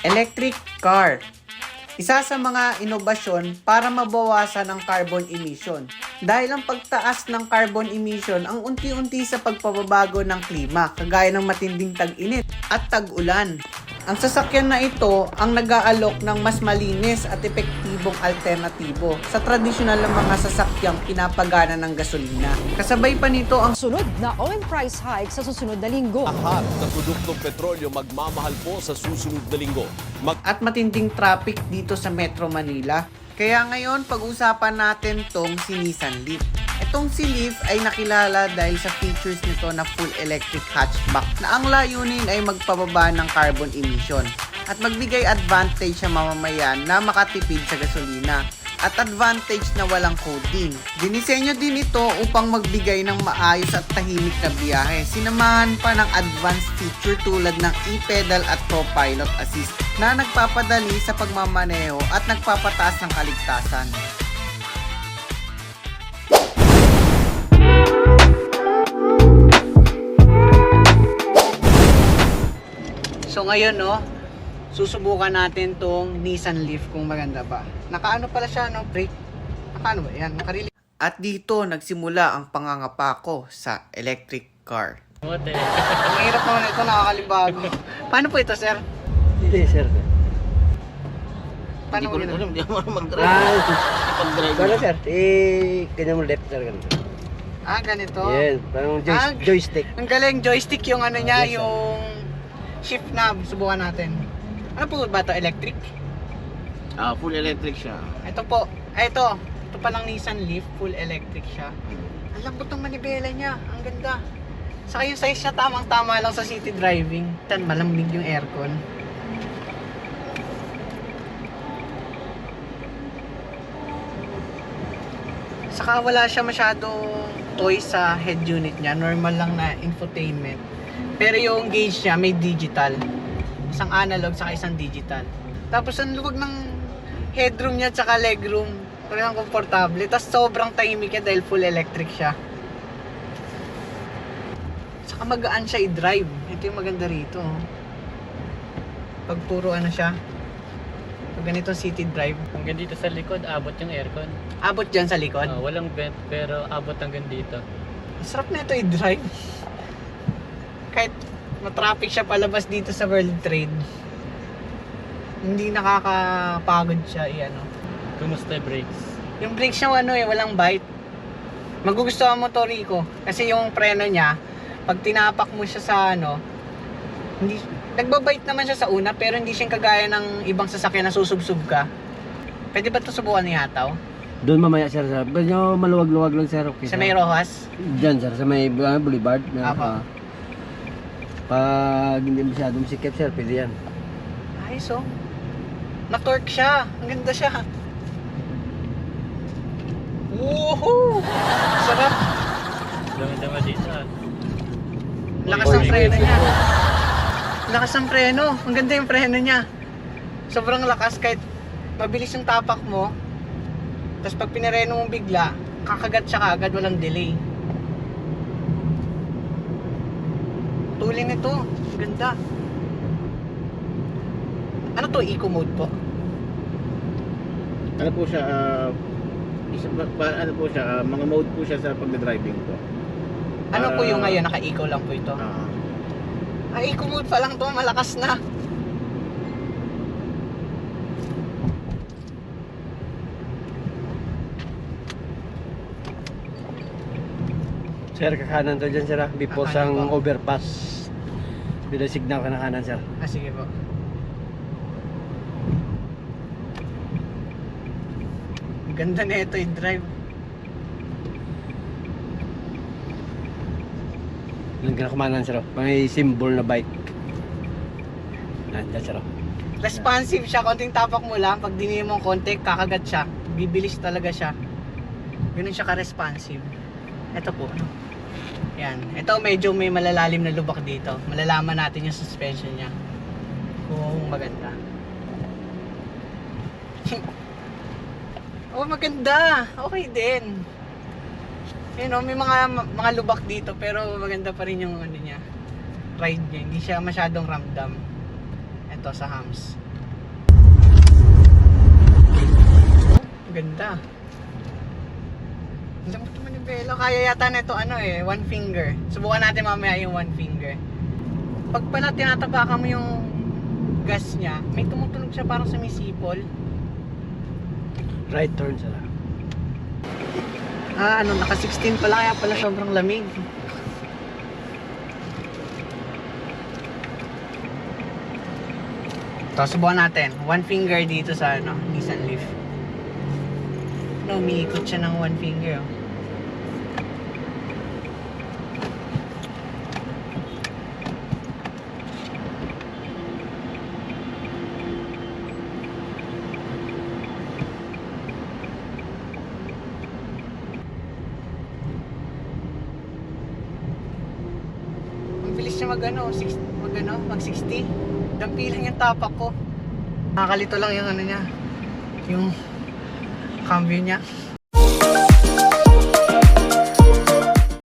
Electric car. Isa sa mga inobasyon para mabawasan ang carbon emission. Dahil ang pagtaas ng carbon emission ang unti-unti sa pagpababago ng klima, kagaya ng matinding tag-init at tag-ulan. Ang sasakyan na ito ang nag-aalok ng mas malinis at epektibong alternatibo sa tradisyonal na mga sasakyang pinapagana ng gasolina. Kasabay pa nito ang Sunod na oil price hike sa susunod na linggo. Lahat ng produktong petrolyo magmamahal po sa susunod na linggo. at matinding traffic dito sa Metro Manila. Kaya ngayon, pag-usapan natin tong si Nissan Leaf. Itong si Leaf ay nakilala dahil sa features nito na full electric hatchback na ang layunin ay magpababa ng carbon emission at magbigay advantage sa mamamayan na makatipid sa gasolina at advantage na walang coding. Dinisenyo din ito upang magbigay ng maayos at tahimik na biyahe. Sinamahan pa ng advanced feature tulad ng e-pedal at co-pilot assist na nagpapadali sa pagmamaneho at nagpapataas ng kaligtasan. So ngayon susubukan natin tong Nissan Leaf kung maganda ba. Nakaano pala siya, brake. Nakaano ba? Yan, nakarili. At dito nagsimula ang pangangapa ko sa electric car. Mote. Ang hirap naman ito, nakakalibago. Paano po ito, sir? Hindi, sir. Paano mo ito? Hindi ako mag-drive. Pag-drive. Kano, sir? Ganyan mo left, sir. Ganito. Ganito. Yan, parang joystick. Ang galing, joystick yung ano niya, Yes, sir. yung shift knob. Subukan natin. Ano po ba ito? Electric? Full electric siya. Ito po. Ito palang Nissan Leaf, full electric siya. Ang lambot ng manibela niya. Ang ganda. Saka yung size niya tamang-tama lang sa city driving. Tan malamig yung aircon. Saka wala siya masyadong toy sa head unit niya. Normal lang na infotainment. Pero yung gauge niya may digital. Isang analog saka isang digital. Tapos ang luwag ng headroom niya at saka legroom. Parang komportable. Tapos sobrang tahimik niya dahil full electric siya. Saka magaan siya i-drive. Ito yung maganda rito. Pag puro ano siya. Pag ganito city drive. Hanggang dito sa likod, abot yung aircon. Abot dyan sa likod. Walang vent, pero abot hanggang dito. Masarap na ito i-drive. Kahit matraffic siya palabas dito sa World Trade. Hindi nakakapagod siya i-ano. Kumusta yung brakes? Yung brakes niya walang bite. Magugustuhan mo to, Rico. Kasi yung preno niya, pag tinapak mo siya sa hindi, nagbabite naman siya sa una, pero hindi siya kagaya ng ibang sasakyan na susubsub ka. Pwede ba ito subukan ni Hataw? Doon mamaya, sir. Medyo maluwag-luwag lang, sir. Okay, Sa may Rojas? Diyan, sir. Sa may boulevard. Apo. Pag hindi masyadong sikip, sir, pwede yan. Ayos na-torque siya. Ang ganda siya. Woohoo! Sarap. Dami-dami dito. Lakas ng preno niya. Lakas ng preno. Ang ganda yung preno niya. Sobrang lakas kahit mabilis yung tapak mo. Tapos pag pinareno mo bigla, kakagat siya kaagad, walang delay. Tuling nito. Ang ganda. Ano to? Eco mode po? Ano po siya, ano po siya, mga mode po siya sa pagda-driving po. Ano po yung ngayon? Naka-eco lang po ito. Eco mode pa lang to. Malakas na. Sir, kakanan to dyan, sir. Before Kakanan sang po. overpass. Bila signal ka na kanan, sir. Sige po. Ganda na ito i-drive. Lang ka na kumanan, sir. May symbol na bike. Nandiyan, sir. Responsive siya, konting tapak mo lang, pag dinili mo konti, kakagat siya. Bibilis talaga siya. Ganun siya ka-responsive. Ito po, Yan. Ito medyo may malalalim na lubak dito. Malalaman natin yung suspension niya. Kung maganda. Maganda. Okay din. May mga lubak dito pero maganda pa rin yung niya. Ride niya. Hindi siya masyadong ramdam. Ito sa hams. Ganda. Ang lamok naman yung belo. Kaya yata na ito one finger. Subukan natin mamaya yung one finger. Pag pala tinatapakan mo yung gas niya, may tumutunog siya parang sumisipol. Right turn, sir. Naka 16 pala, kaya pala sobrang lamig. Ito, subukan natin. One finger dito sa Nissan Leaf. Umiikot siya ng one finger. Oh. Ang bilis niya mag 60. Dampi lang yung tapak ko. Nakakalito lang yung niya. Yung cambio niya.